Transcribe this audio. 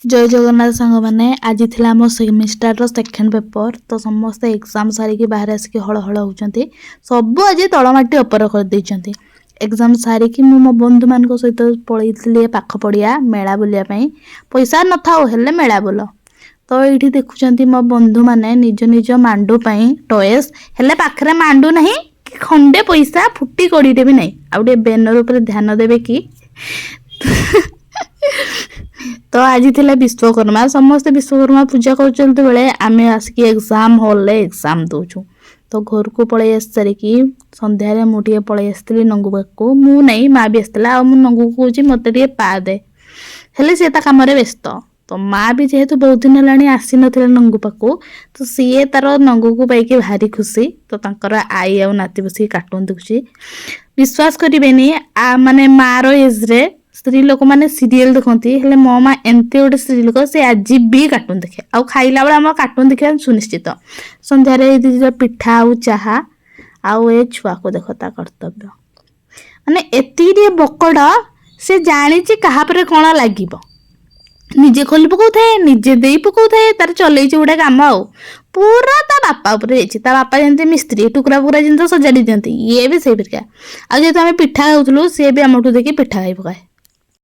जय जगन्नाथ सांग मैंने आज थी आम सेमिस्टर सेकेंड पेपर तो समस्ते एग्जाम सारिकी बाहर आसिक हल हल होती सब आज तलमाटी अपर कर एग्जाम सारिकी मो बंधु मान सहित पलैली पाख पड़िया मेला बुलायापी पैसा न था हेले मेला बुल तो ये देखुं मो बंधु मैंने निज निज मांडू टॉयस हेले पाखे मांडू ना कि खंडे पैसा फुटी कड़ीटे भी नहीं आ गए बैनर उपर ध्यान देवे कि तो आज थी विश्वकर्मा समस्ते विश्वकर्मा पूजा करते बेले आम आसिक एग्जाम हॉल एग्जाम दौचु तो घर को पलि आस सारिकी संध्यारे मुझे पलि आसती नंगू पाक मु नहीं माँ भी आसला नंगू को कहे मत पा दे हेले सी कम व्यस्त तो माँ भी जेहेतु बहुत दिन है आसी ना नंगू पाक तो सी तार नंगू को पाई भारी खुशी तो तर आई आ नाती बस कार्टून देखुची विश्वास करेनि माने मार एज्रे स्त्री लोक मैंने सीरियल देखती हेले मो माँ एमती गोटे स्त्री लोक से आज भी कार्टून देखे आउ खाइला बेले आम कार्टून देखा सुनिश्चित संध्यारे पिठा आउ चाहा आउ ए छुआ को देखता कर्तव्य माने एति बकड़ से जानी क्या कौन लगे निजे खोली पकाए निजे दे पकाए तार चल गोटे कम आ पूरा ता बापा ता बापा जमी मिस्त्री टुकड़ा पुकड़ा जिन सजाड़ी दिखती ये भी से परिका आ जेहतु आम पिठा खाऊलु सी भी आमठू देखिए पिठा खाई पकाए